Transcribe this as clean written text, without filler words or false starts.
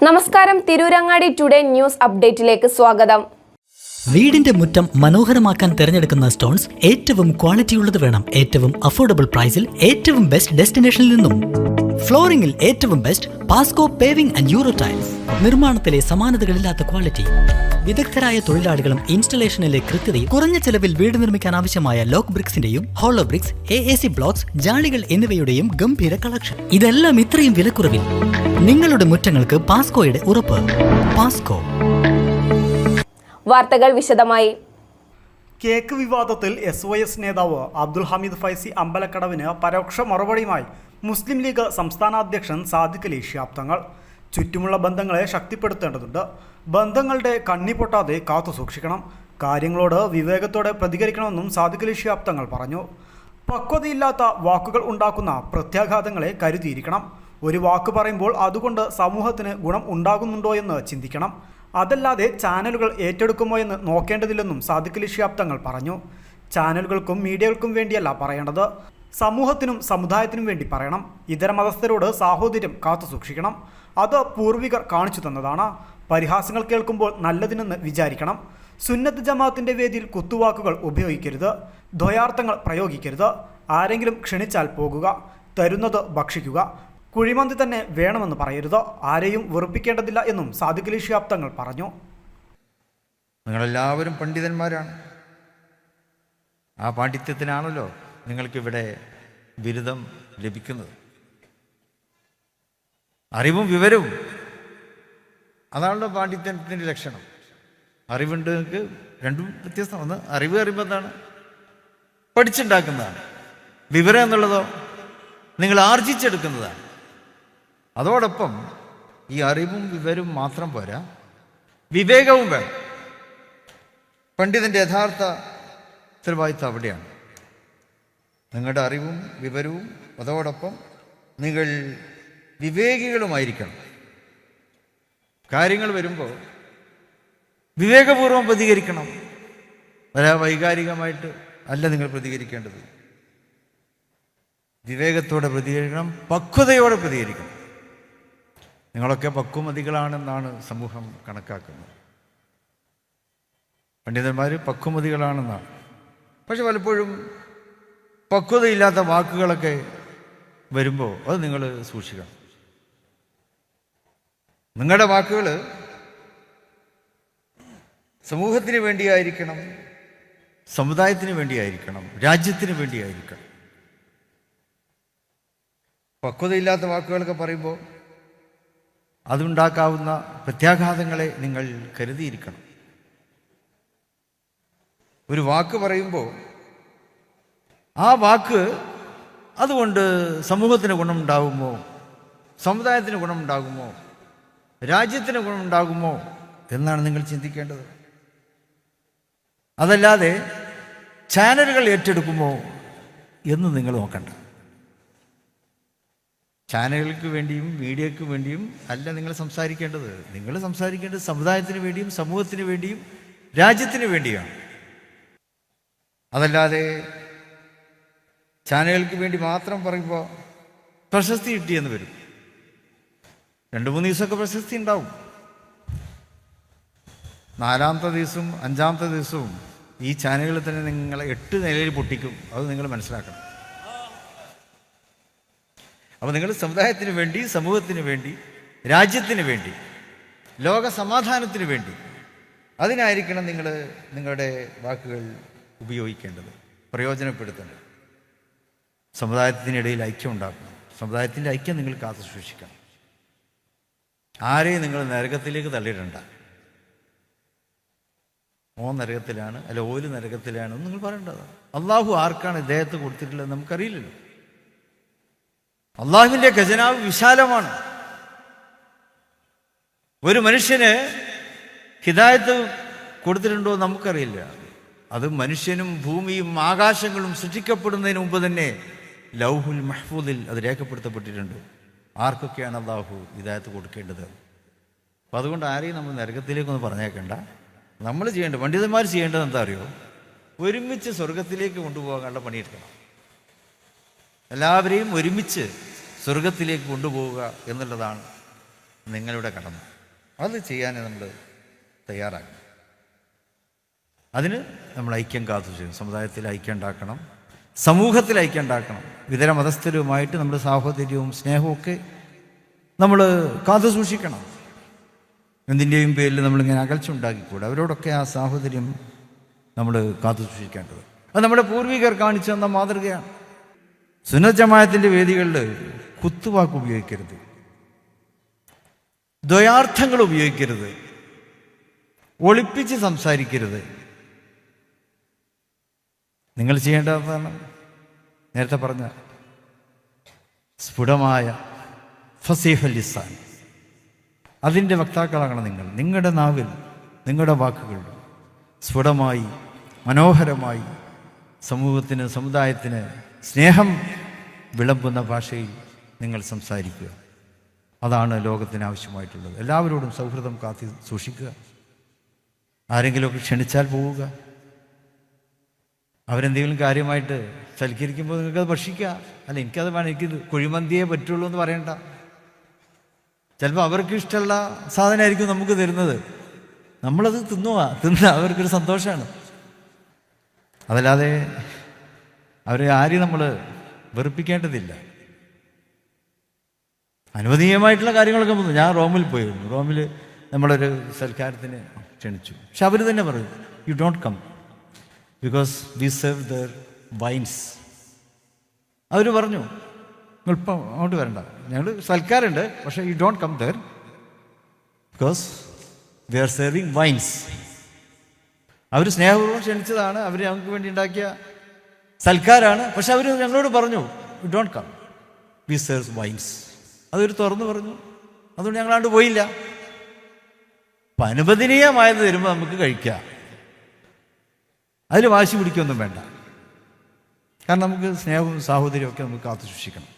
നമസ്കാരം, Tirurangadi today news അപ്ഡേറ്റിലേക്ക് സ്വാഗതം. വീടിന്റെ മുറ്റം മനോഹരമാക്കാൻ തിരഞ്ഞെടുക്കുന്ന സ്റ്റോൺസ് ഏറ്റവും ക്വാളിറ്റിയുള്ളത് വേണം. ഏറ്റവും അഫോർഡബിൾ പ്രൈസിൽ ഏറ്റവും ബെസ്റ്റ് ഡെസ്റ്റിനേഷനിൽ നിന്നും. ഫ്ലോറിംഗിൽ ഏറ്റവും best Pasco paving and euro tiles. നിർമ്മാണത്തിലെ സമാനതകളില്ലാത്ത ക്വാളിറ്റി, വിദഗ്ധരായ തൊഴിലാളികളും ഇൻസ്റ്റലേഷനിലെ കൃത്യതയും, കുറഞ്ഞ ചെലവിൽ വീട് നിർമ്മിക്കാൻ ആവശ്യമായ ലോക്ക് ബ്രിക്സിന്റെയും ഹോളോ ബ്രിക്സ്, AAC ബ്ലോക്സ്, ജാളികൾ എന്നിവയുടെയും ഗംഭീര കളക്ഷൻ. ഇതെല്ലാം ഇത്രയും വിലക്കുറവിൽ. നിങ്ങളുടെ മുറ്റങ്ങൾക്ക് പാസ്കോയുടെ ഉറപ്പ്. പാസ്കോ. വാർത്തകൾ വിശദമായി. കേക്ക് വിവാദത്തിൽ SYS നേതാവ് അബ്ദുൽ ഹമീദ് ഫൈസി അമ്പലക്കടവിന് പരോക്ഷ മറുപടിയുമായി മുസ്ലിം ലീഗ് സംസ്ഥാന അധ്യക്ഷൻ സാദിഖ് അലി ശിഹാബ് തങ്ങൾ. ചുറ്റുമുള്ള ബന്ധങ്ങളെ ശക്തിപ്പെടുത്തേണ്ടതുണ്ട്. ബന്ധങ്ങളുടെ കണ്ണി പൊട്ടാതെ കാത്തു സൂക്ഷിക്കണം. കാര്യങ്ങളോട് വിവേകത്തോടെ പ്രതികരിക്കണമെന്നും സാദിഖ് അലി ശിഹാബ് തങ്ങൾ പറഞ്ഞു. പക്വതയില്ലാത്ത വാക്കുകൾ ഉണ്ടാക്കുന്ന പ്രത്യാഘാതങ്ങളെ കരുതിയിരിക്കണം. ഒരു വാക്ക് പറയുമ്പോൾ അതുകൊണ്ട് സമൂഹത്തിന് ഗുണം ഉണ്ടാകുന്നുണ്ടോ എന്ന് ചിന്തിക്കണം. അതല്ലാതെ ചാനലുകൾ ഏറ്റെടുക്കുമോ എന്ന് നോക്കേണ്ടതില്ലെന്നും സാദിഖ് അലി ശിഹാബ് തങ്ങൾ പറഞ്ഞു. ചാനലുകൾക്കും മീഡിയകൾക്കും വേണ്ടിയല്ല പറയേണ്ടത്, സമൂഹത്തിനും സമുദായത്തിനും വേണ്ടി പറയണം. ഇതര മതസ്ഥരോട് സാഹോദര്യം കാത്തു സൂക്ഷിക്കണം. അത് പൂർവികർ കാണിച്ചു തന്നതാണ്. പരിഹാസങ്ങൾ കേൾക്കുമ്പോൾ നല്ലതിനെന്ന് വിചാരിക്കണം. സുന്നത്ത് ജമാഅത്തിൻ്റെ വേദിയിൽ കുത്തുവാക്കുകൾ ഉപയോഗിക്കരുത്. ദ്വയാർത്ഥങ്ങൾ പ്രയോഗിക്കരുത്. ആരെങ്കിലും ക്ഷണിച്ചാൽ പോകുക, തരുന്നത് ഭക്ഷിക്കുക. കുഴിമന്തി തന്നെ വേണമെന്ന് പറയരുത്. ആരെയും വെറുപ്പിക്കേണ്ടതില്ല എന്നും സാദിഖ് അലി ശിഹാബ് തങ്ങൾ പറഞ്ഞു. നിങ്ങളെല്ലാവരും പണ്ഡിതന്മാരാണ്. ആ പാണ്ഡിത്യത്തിനാണല്ലോ നിങ്ങൾക്കിവിടെ ബിരുദം ലഭിക്കുന്നത്. അറിവും വിവരവും അതാണല്ലോ പാണ്ഡിത്യത്തിൻ്റെ ലക്ഷണം. അറിവുണ്ട് നിങ്ങൾക്ക്, രണ്ടും വ്യത്യസ്തം. ഒന്ന് അറിവ് അറിയുമ്പോൾ എന്താണ്? പഠിച്ചുണ്ടാക്കുന്നതാണ്. വിവരം എന്നുള്ളതോ നിങ്ങൾ ആർജിച്ചെടുക്കുന്നതാണ്. അതോടൊപ്പം ഈ അറിവും വിവരവും മാത്രം പോരാ, വിവേകവും വേണം. പണ്ഡിതൻ്റെ യഥാർത്ഥ ഉത്തരവാദിത്വം അവിടെയാണ്. നിങ്ങളുടെ അറിവും വിവരവും അതോടൊപ്പം നിങ്ങൾ വിവേകികളുമായിരിക്കണം. കാര്യങ്ങൾ വരുമ്പോൾ വിവേകപൂർവ്വം പ്രതികരിക്കണം. വൈകാരികമായിട്ട് അല്ല നിങ്ങൾ പ്രതികരിക്കേണ്ടത്. വിവേകത്തോടെ പ്രതികരിക്കണം, പക്വതയോടെ പ്രതികരിക്കണം. നിങ്ങളൊക്കെ പക്വമതികളാണെന്നാണ് സമൂഹം കണക്കാക്കുന്നത്. പണ്ഡിതന്മാർ പക്വമതികളാണെന്നാണ്. പക്ഷെ പലപ്പോഴും പക്വതയില്ലാത്ത വാക്കുകളൊക്കെ വരുമ്പോൾ അത് നിങ്ങൾ സൂക്ഷിക്കണം. നിങ്ങളുടെ വാക്കുകൾ സമൂഹത്തിന് വേണ്ടിയായിരിക്കണം, സമുദായത്തിന് വേണ്ടിയായിരിക്കണം, രാജ്യത്തിന് വേണ്ടിയായിരിക്കണം. പക്വതയില്ലാത്ത വാക്കുകളൊക്കെ പറയുമ്പോൾ അതുണ്ടാക്കാവുന്ന പ്രത്യാഘാതങ്ങളെ നിങ്ങൾ കരുതിയിരിക്കണം. ഒരു വാക്ക് പറയുമ്പോൾ ആ വാക്ക് അതുകൊണ്ട് സമൂഹത്തിന് ഗുണമുണ്ടാകുമോ, സമുദായത്തിന് ഗുണമുണ്ടാകുമോ, രാജ്യത്തിന് ഗുണമുണ്ടാകുമോ എന്നാണ് നിങ്ങൾ ചിന്തിക്കേണ്ടത്. അതല്ലാതെ ചാനലുകൾ ഏറ്റെടുക്കുമോ എന്ന് നിങ്ങൾ നോക്കണ്ട. ചാനലുകൾക്ക് വേണ്ടിയും മീഡിയയ്ക്ക് വേണ്ടിയും അല്ല നിങ്ങൾ സംസാരിക്കേണ്ടത്. നിങ്ങൾ സംസാരിക്കേണ്ടത് സമുദായത്തിന് വേണ്ടിയും സമൂഹത്തിന് വേണ്ടിയും രാജ്യത്തിന് വേണ്ടിയാണ്. അതല്ലാതെ ചാനലുകൾക്ക് വേണ്ടി മാത്രം പറയുമ്പോൾ പ്രശസ്തി കിട്ടിയെന്ന് വരും. 2-3 ദിവസമൊക്കെ പ്രശസ്തി ഉണ്ടാവും. 4-ാമത്തെ ദിവസവും 5-ാമത്തെ ദിവസവും ഈ ചാനലുകളിൽ തന്നെ നിങ്ങളെ 8 നിലയിൽ പൊട്ടിക്കും. അത് നിങ്ങൾ മനസ്സിലാക്കണം. അപ്പോൾ നിങ്ങൾ സമുദായത്തിന് വേണ്ടി, സമൂഹത്തിന് വേണ്ടി, രാജ്യത്തിന് വേണ്ടി, ലോക സമാധാനത്തിന് വേണ്ടി അതിനായിരിക്കണം നിങ്ങൾ നിങ്ങളുടെ വാക്കുകൾ ഉപയോഗിക്കേണ്ടത്, പ്രയോജനപ്പെടുത്തേണ്ടത്. സമുദായത്തിനിടയിൽ ഐക്യം ഉണ്ടാക്കണം. സമുദായത്തിൻ്റെ ഐക്യം നിങ്ങൾ കാത്തു സൂക്ഷിക്കണം. ആരെയും നിങ്ങൾ നരകത്തിലേക്ക് തള്ളിയിടണ്ട. ഓ നരകത്തിലാണ്, അല്ല ഓല് നരകത്തിലാണ് നിങ്ങൾ പറയേണ്ടത്. അള്ളാഹു ആർക്കാണ് ഇദ്ദേഹത്തെ കൊടുത്തിട്ടുള്ളത് നമുക്കറിയില്ലല്ലോ. അള്ളാഹുവിൻ്റെ ഖജനാവ് വിശാലമാണ്. ഒരു മനുഷ്യന് ഹിദായത്ത് കൊടുത്തിട്ടുണ്ടോ നമുക്കറിയില്ല. അത് മനുഷ്യനും ഭൂമിയും ആകാശങ്ങളും സൃഷ്ടിക്കപ്പെടുന്നതിന് മുമ്പ് തന്നെ ലൗഹുൽ മഹ്ഫൂദിൽ അത് രേഖപ്പെടുത്തപ്പെട്ടിട്ടുണ്ട്. ആർക്കൊക്കെയാണ് അള്ളാഹു ഹിദായത്ത് കൊടുക്കേണ്ടത്. അപ്പം അതുകൊണ്ട് ആരെയും നമ്മൾ നരകത്തിലേക്കൊന്നും പറഞ്ഞേക്കണ്ട. നമ്മൾ ചെയ്യേണ്ടത്, പണ്ഡിതന്മാർ ചെയ്യേണ്ടത് എന്താ അറിയോ? ഒരുമിച്ച് സ്വർഗത്തിലേക്ക് കൊണ്ടുപോകാനുള്ള പണിയെടുക്കണം. എല്ലാവരെയും ഒരുമിച്ച് സ്വർഗത്തിലേക്ക് കൊണ്ടുപോവുക എന്നുള്ളതാണ് നിങ്ങളുടെ കടമ. അത് ചെയ്യാൻ നമ്മൾ തയ്യാറാക്കണം. അതിന് നമ്മൾ ഐക്യം കാത്തു ചെയ്യും. സമുദായത്തിൽ ഐക്യം ഉണ്ടാക്കണം, സമൂഹത്തിൽ ഐക്യം ഉണ്ടാക്കണം. ഇതര മതസ്ഥരുമായിട്ട് നമ്മുടെ സാഹോദര്യവും സ്നേഹവും ഒക്കെ നമ്മൾ കാത്തു സൂക്ഷിക്കണം. എന്തിൻ്റെയും പേരിൽ നമ്മളിങ്ങനെ അകൽച്ച ഉണ്ടാക്കിക്കൂടെ. അവരോടൊക്കെ ആ സാഹോദര്യം നമ്മൾ കാത്തു സൂക്ഷിക്കേണ്ടത്. അത് നമ്മുടെ പൂർവികർ കാണിച്ചു തന്ന മാതൃകയാണ്. സുന്നത്ത് ജമാഅത്തിൻ്റെ വേദികളിൽ കുത്തുവാക്ക് ഉപയോഗിക്കരുത്, ദ്വയാർത്ഥങ്ങൾ ഉപയോഗിക്കരുത്, ഒളിപ്പിച്ച് സംസാരിക്കരുത്. നിങ്ങൾ ചെയ്യേണ്ടതാണ് നേരത്തെ പറഞ്ഞ സ്ഫുടമായ ഫസീഹുൽ ലിസാൻ, അതിൻ്റെ വക്താക്കളാകണം നിങ്ങൾ. നിങ്ങളുടെ നാവിൽ, നിങ്ങളുടെ വാക്കുകൾ സ്ഫുടമായി മനോഹരമായി സമൂഹത്തിന്, സമുദായത്തിന് സ്നേഹം വിളമ്പുന്ന ഭാഷയിൽ നിങ്ങൾ സംസാരിക്കുക. അതാണ് ലോകത്തിന് ആവശ്യമായിട്ടുള്ളത്. എല്ലാവരോടും സൗഹൃദം കാത്തി സൂക്ഷിക്കുക. ആരെങ്കിലുമൊക്കെ ക്ഷണിച്ചാൽ പോവുക. അവരെന്തെങ്കിലും കാര്യമായിട്ട് സൽക്കരിക്കുമ്പോൾ നിങ്ങൾക്കത് ഭക്ഷിക്കുക. അല്ല, എനിക്കത് വേണം, എനിക്കിത് കുഴിമന്തിയേ പറ്റുള്ളൂ എന്ന് പറയണ്ട. ചിലപ്പോൾ അവർക്ക് ഇഷ്ടമുള്ള സാധനമായിരിക്കും നമുക്ക് തരുന്നത്. നമ്മളത് തിന്ന അവർക്കൊരു സന്തോഷമാണ്. അതല്ലാതെ അവരെ ആരെയും നമ്മൾ വെറുപ്പിക്കേണ്ടതില്ല. അനുവദനീയമായിട്ടുള്ള കാര്യങ്ങളൊക്കെ വന്നു. ഞാൻ റോമിൽ പോയിരുന്നു. റോമിൽ നമ്മളൊരു സൽക്കാരത്തിന് ക്ഷണിച്ചു. പക്ഷെ അവർ തന്നെ പറയും, you don't come because we serve there wines. അവർ പറഞ്ഞു, നിങ്ങളിപ്പം അങ്ങോട്ട് വരണ്ട, ഞങ്ങൾ സൽക്കാരുണ്ട്, പക്ഷേ you don't come there because we are serving wines. അവർ സ്നേഹപൂർവ്വം ക്ഷണിച്ചതാണ്, അവർ ഞങ്ങൾക്ക് വേണ്ടി ഉണ്ടാക്കിയ സൽക്കാരാണ്. പക്ഷെ അവർ ഞങ്ങളോട് പറഞ്ഞു, you don't come, we serve wines. അതൊരു തുറന്നു പറഞ്ഞു. അതുകൊണ്ട് ഞങ്ങളാണ്ട് പോയില്ല. അപ്പം അനുവദനീയമായത് തരുമ്പോൾ നമുക്ക് കഴിക്കാം. അതിൽ വാശി പിടിക്കൊന്നും വേണ്ട. കാരണം നമുക്ക് സ്നേഹവും സാഹോദര്യവും ഒക്കെ നമുക്ക് കാത്തു സൂക്ഷിക്കണം.